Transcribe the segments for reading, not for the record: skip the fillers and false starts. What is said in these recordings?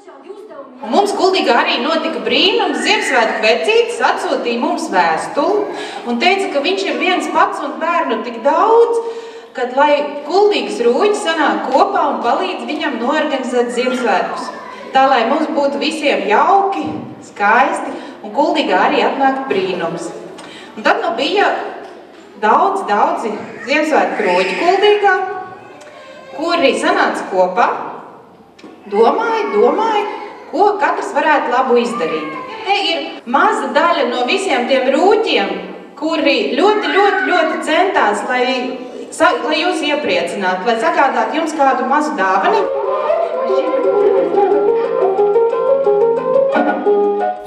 Un mums Kuldīgā arī notika brīnums. Ziemassvētku vecītis atsūtīja mums vēstuli un teica, ka viņš ir viens pats un bērnu tik daudz, kad lai Kuldīgas rūķi sanāk kopā un palīdz viņam noorganizēt Ziemassvētkus. Tā, lai mums būtu visiem jauki, skaisti un Kuldīgā arī atnākt brīnums. Un tad nu bija daudzi Ziemassvētku rūķi Kuldīgā, kuri sanāca kopā, domāja, ko katrs varētu labu izdarīt. Te ir maza daļa no visiem tiem rūķiem, kuri ļoti centās, lai jūs iepriecinātu, lai sagādātu jums kādu mazu dāvani.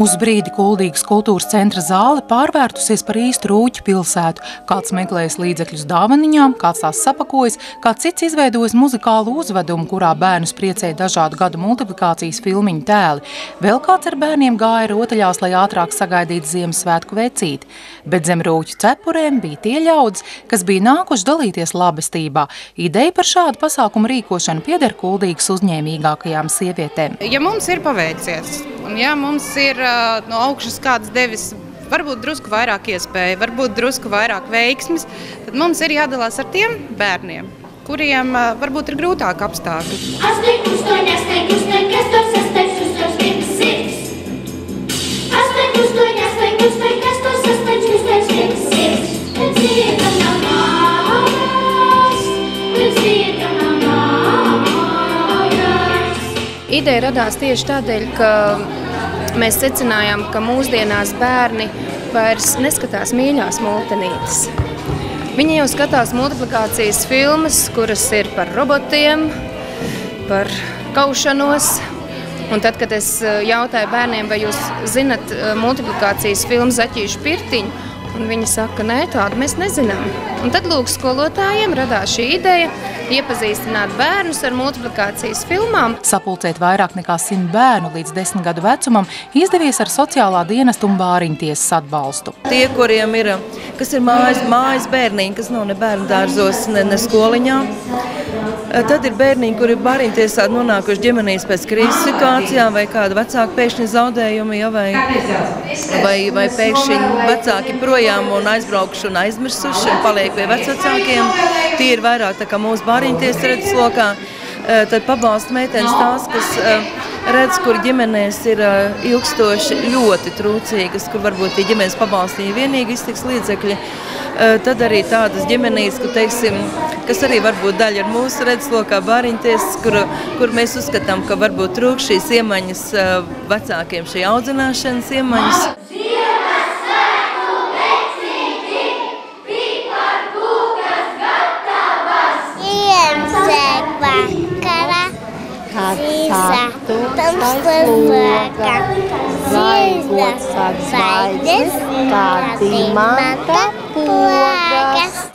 Uz brīdi Kuldīgas kultūras centra zāle pārvērtusies par īstu rūķu pilsētu. Kāds meklējas līdzekļus dāvaniņām, kāds tās sapakojas, kāds cits izveidojis muzikālu uzvedumu, kurā bērnus priecēja dažādu gadu multiplikācijas filmiņu tēli. Vēl kāds ar bērniem gāja rotaļās, lai ātrāk sagaidītu Ziemassvētku vecīti. Bet zem rūķu cepurēm bija tie ļaudis, kas bija nākuši dalīties labestībā. Ideja par šādu pasākumu rīkošanu pieder Kuldīgas uzņēmīgākajām sievietēm. Ja mums ir paveicies, un ja mums ir no augšas kāds devis varbūt drusku vairāk iespēju, varbūt drusku vairāk veiksmes, tad mums ir jādalās ar tiem bērniem, kuriem varbūt ir grūtāk apstākļi. 8, 8, 8, 8, kas to sastāvs uz tos vienas sirds? 8, 8, 8, 8, kas to sastāvs uz tos vienas sirds? Kad dziedam nav mājās, kad dziedam nav mājās. Ideja radās tieši tādēļ, ka mēs secinājām, ka mūsdienās bērni vairs neskatās mīļās multenītes. Viņi jau skatās multiplikācijas filmas, kuras ir par robotiem, par kaušanos. Un tad, kad es jautāju bērniem, vai jūs zinat multiplikācijas filmu Zaķīšu pirtiņu, un viņi saka, nē, tādu mēs nezinām. Un tad lūk skolotājiem radās šī ideja iepazīstināt bērnus ar multiplikācijas filmām. Sapulcēt vairāk nekā 100 bērnu līdz 10 gadu vecumam izdevies ar sociālā dienesta un bāriņtiesas atbalstu. Tie, kuriem ir, kas ir mājas bērniņi, kas nav ne bērnu dārzos, ne skoliņā, tad ir bērniņi, kuri ir bāriņtiesā nonākuši ģimenīs pēc krīzes situācijām vai kāda vecāka pēkšņi zaudējumi, ja, vai pēkšņi vecāki projām un aizbraukuši un aizmirsuši un paliek pie vecvecākiem. Tie ir vairāk tā kā mūsu bāriņtiesas redzeslokā. Tad pabalsta meitenes tās, kas redz, kur ģimenēs ir ilgstoši ļoti trūcīgas, kur varbūt tie ģimenes pabalstiņi vienīgi iztiks līdzekļi. Tad arī tādas ģimenīs, kas arī varbūt daļa ir mūsu redzeslokā bāriņtiesas, kur mēs uzskatām, ka varbūt trūk šīs iemaņas vecākiem, šī audzināšanas iemaņas.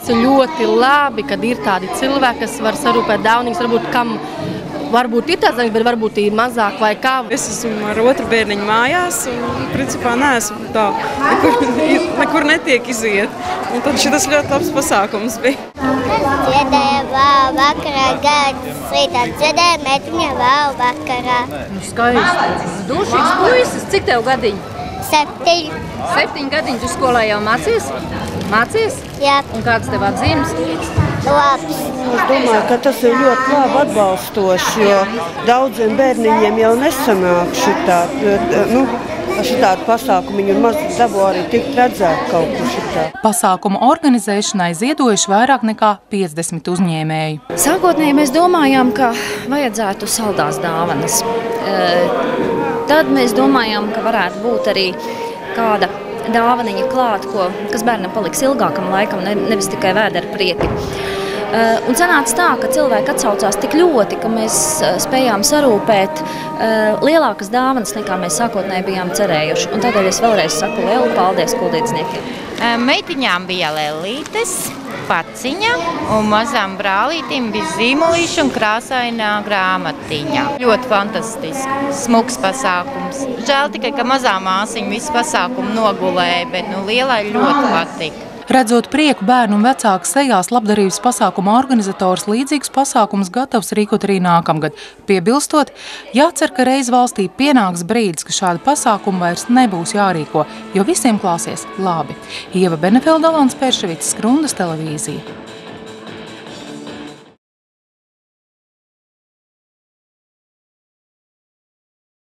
Ļoti labi, kad ir tādi cilvēki, kas var sarūpēt dāvanas, varbūt kam varbūt ir tāds, bet varbūt ir mazāk vai kā. Es esmu ar otru bērniņu mājās un principā neesmu tā, nekur netiek iziet. Un tad šitas ļoti labs pasākums bija. Dziedāja vēl vakarā, gada svītā dziedāja meitiņa vēl vakarā. Skaisti. Dušīgs puisis, cik tev gadiņi? 7. 7 gadiņi, tu skolā jau mācies? Mācies? Jā. Un kāds tev atzīmes? Labs. Es domāju, ka tas ir ļoti labi atbalstoši, jo daudziem bērniņiem jau nesanāk šitādu pasākumu, un maz dabū arī tikt redzēt kaut kur šitā. Pasākumu organizēšanai ziedojuši vairāk nekā 50 uzņēmēju. Sākotnēji mēs domājām, ka vajadzētu saldās dāvanas. Tad mēs domājām, ka varētu būt arī kāda dāvaniņa klāt, kas bērnam paliks ilgākam laikam, nevis tikai vēdera prieki. Un sanāca tā, ka cilvēki atsaucās tik ļoti, ka mēs spējām sarūpēt lielākas dāvanas, nekā mēs sākotnēji bijām cerējuši. Un tādēļ es vēlreiz saku lielu paldies kuldīdzniekiem. Meitiņām bija lelītes, paciņa, un mazām brālītīm bija zīmolīša un krāsainā grāmatiņa. Ļoti fantastiski, smuks pasākums. Žēl tikai, ka mazā māsiņa visu pasākumu nogulēja, bet lielai ļoti patika. Redzot prieku bērnu un vecāku sejās, labdarības pasākuma organizators līdzīgus pasākumus gatavs rīkot arī nākamgad. Piebilstot, jācer, ka reiz valstī pienāks brīdis, ka šādi pasākumi vairs nebūs jārīko, jo visiem klāsies labi. Ieva Benefelda, Alans Perševics, Skrundas televīzija.